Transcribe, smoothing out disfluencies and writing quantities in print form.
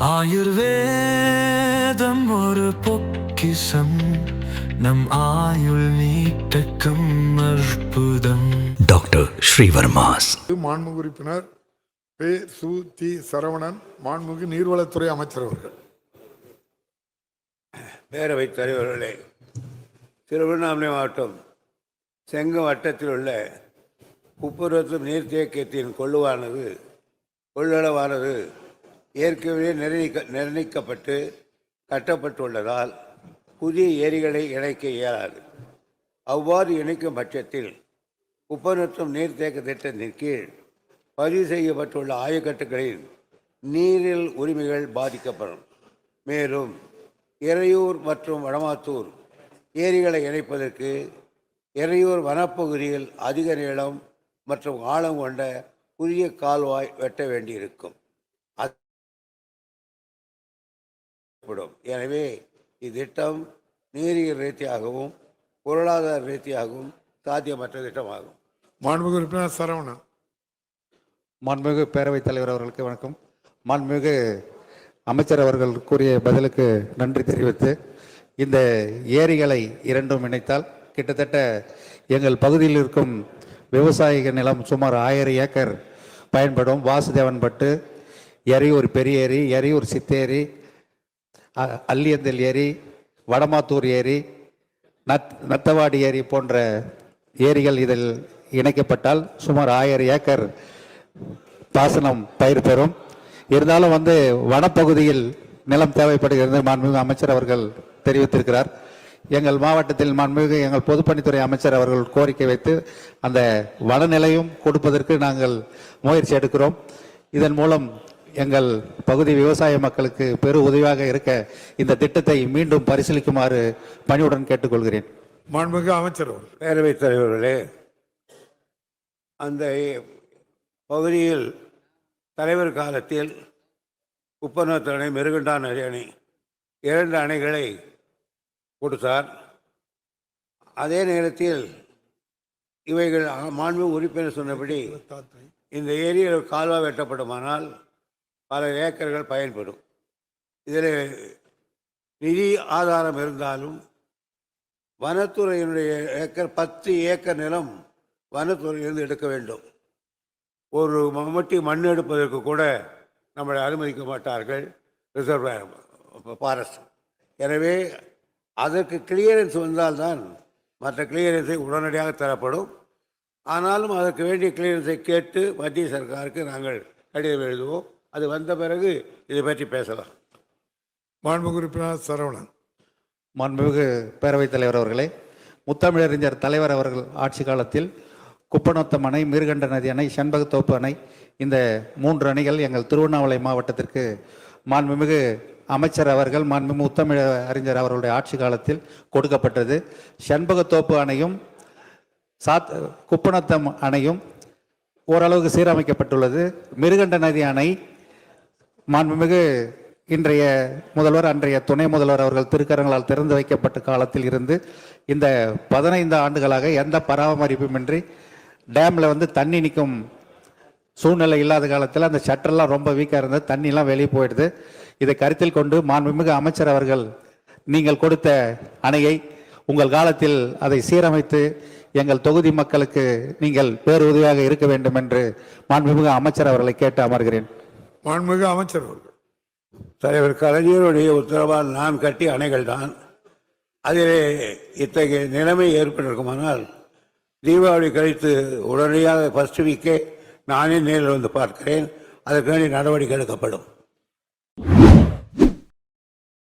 ஆயுர்வேதம் ஒரு பொக்கிஷம், நம் ஆயுள் நீட்டக்கும் அற்புதம். டாக்டர் ஸ்ரீவர்மாஸ். மாண்புமிகு உறுப்பினர் பே. சு. தி. சரவணன், மாண்புமிகு நீர்வளத்துறை அமைச்சர் அவர்கள். பேரவைத் தலைவர்களே, திருவண்ணாமலை மாவட்டம் செங்கம் வட்டத்தில் உள்ள குப்புரத்து நீர்த்தேக்கத்தின் கொள்ளளவானது ஏற்கனவே நிர்ணயிக்கப்பட்டு கட்டப்பட்டுள்ளதால் புதிய ஏரிகளை இணைக்க இயலாது. அவ்வாறு இணைக்கும் பட்சத்தில் குப்பநத்தம் நீர்த்தேக்க திட்டத்தின் கீழ் பதிவு செய்யப்பட்டுள்ள ஆயக்கட்டுகளின் நீரில் உரிமைகள் பாதிக்கப்படும். மேலும் எறையூர் மற்றும் வடமாத்தூர் ஏரிகளை இணைப்பதற்கு எறையூர் வனப்பகுதியில் அதிக நீளம் மற்றும் ஆழம் கொண்ட புதிய கால்வாய் வெட்ட வேண்டியிருக்கும். எனவே இத்திட்டம் நீரியல் ரீதியாகவும் பொருளாதார ரீதியாகவும் சாத்தியமற்ற திட்டமாகும். மாண்புமிகு உறுப்பினர் சரவணன். மாண்புமிகு பேரவைத் தலைவர் அவர்களுக்கு வணக்கம். மாண்புமிகு அமைச்சர் அவர்கள் கூறிய பதிலுக்கு நன்றி தெரிவித்து, இந்த ஏரிகளை இரண்டும் இணைத்தால் கிட்டத்தட்ட எங்கள் பகுதியில் இருக்கும் விவசாயிக நிலம் சுமார் 1000 ஏக்கர் பயன்படும். வாசுதேவன்பட்டு, எறையூர் பெரிய ஏரி, எறையூர் சித்தேரி, அல்லியந்தல் ஏரி, வடமாத்தூர் ஏரி, நத்தவாடி ஏரி போன்ற ஏரிகள் இதில் இணைக்கப்பட்டால் சுமார் 1000 ஏக்கர் பாசனம் பயிர் பெறும். இருந்தாலும் வனப்பகுதியில் நிலம் தேவைப்படுகிறது. மாண்புமிகு அமைச்சர் அவர்கள் தெரிவித்திருக்கிறார். எங்கள் மாவட்டத்தில் மாண்புமிகு எங்கள் பொதுப்பணித்துறை அமைச்சர் அவர்கள் கோரிக்கை வைத்து அந்த வனநிலையும் கொடுப்பதற்கு நாங்கள் முயற்சி எடுக்கிறோம். இதன் மூலம் எங்கள் பகுதி விவசாய மக்களுக்கு பெரு உதவியாக இருக்க இந்த திட்டத்தை மீண்டும் பரிசீலிக்குமாறு பணியுடன் கேட்டுக்கொள்கிறேன். மாண்புமிகு அமைச்சர் அவர்கள். பேரவைத் தலைவர்களே, அந்த பகுதியில் தலைவர் காலத்தில் குப்பநத்தம் அணை, மெருகண்டான் அணை 2 அணைகளை கொடுத்தார். அதே நேரத்தில் இவைகள் மாண்புமிகு உறுப்பினர் சொன்னபடி இந்த ஏரியில் கால்வாய் வெட்டப்படுமானால் பல ஏக்கர்கள் பயன்படும். இதில் நிதி ஆதாரம் இருந்தாலும் வனத்துறையினுடைய 10 ஏக்கர் நிலம் வனத்துறையிலிருந்து எடுக்க வேண்டும். ஒரு மம்மட்டி மண் எடுப்பதற்கு கூட நம்மளை அனுமதிக்க மாட்டார்கள் ரிசர்வ் ஃபாரஸ்ட். எனவே அதற்கு கிளியரன்ஸ் வந்தால்தான் மற்ற கிளியரன்ஸை உடனடியாக தரப்படும். ஆனாலும் அதற்கு வேண்டிய கிளியரன்ஸை கேட்டு மத்திய சர்க்காருக்கு நாங்கள் கடிதம் எழுதுவோம். அது வந்த பிறகு இதை பற்றி பேசலாம். மாண்புமிகு உறுப்பினர் சரவணன். மாண்புமிகு பேரவைத் தலைவர் அவர்களே, முத்தமிழறிஞர் தலைவர் அவர்கள் ஆட்சி காலத்தில் குப்பநத்தம் அணை, மீர்கண்ட நதி அணை, செண்பகத்தோப்பு அணை, இந்த 3 அணைகள் எங்கள் திருவண்ணாமலை மாவட்டத்திற்கு மாண்புமிகு அமைச்சர் அவர்கள், மாண்புமிகு முத்தமிழ் அறிஞர் அவர்களுடைய ஆட்சி காலத்தில் கொடுக்கப்பட்டது. செண்பகத்தோப்பு அணையும் குப்பநத்தம் அணையும் ஓரளவுக்கு சீரமைக்கப்பட்டுள்ளது. மிருகண்ட நதி அணை மாண்புமிகு இன்றைய முதல்வர், அன்றைய துணை முதல்வர் அவர்கள் திருக்கரங்களால் திறந்து வைக்கப்பட்ட காலத்தில் இருந்து இந்த 15 ஆண்டுகளாக எந்த பராமரிப்புமின்றி டேமில் தண்ணி நிற்கும் சூழ்நிலை இல்லாத காலத்தில் அந்த ஷட்டர்லாம் ரொம்ப வீக்காக இருந்தது. தண்ணிலாம் வெளியே போயிடுது. இதை கருத்தில் கொண்டு மாண்புமிகு அமைச்சர் அவர்கள் நீங்கள் கொடுத்த அணையை உங்கள் காலத்தில் அதை சீரமைத்து எங்கள் தொகுதி மக்களுக்கு நீங்கள் பேருதவியாக இருக்க வேண்டும் என்று மாண்புமிகு அமைச்சர் அவர்களை கேட்டு அமர்கிறேன். மாண்புமிகு அமைச்சர் அவர்கள். தலைவர் கலைஞருடைய உத்தரவால் நான் கட்டிய அணைகள் தான். அதிலே இத்தகைய நிலைமை ஏற்பட்டிருக்குமானால் தீபாவளி கழித்து உடனடியாக ஃபர்ஸ்ட் வீக்கே நானே நேரில் பார்க்கிறேன். அதற்கு வேண்டிய நடவடிக்கை எடுக்கப்படும்.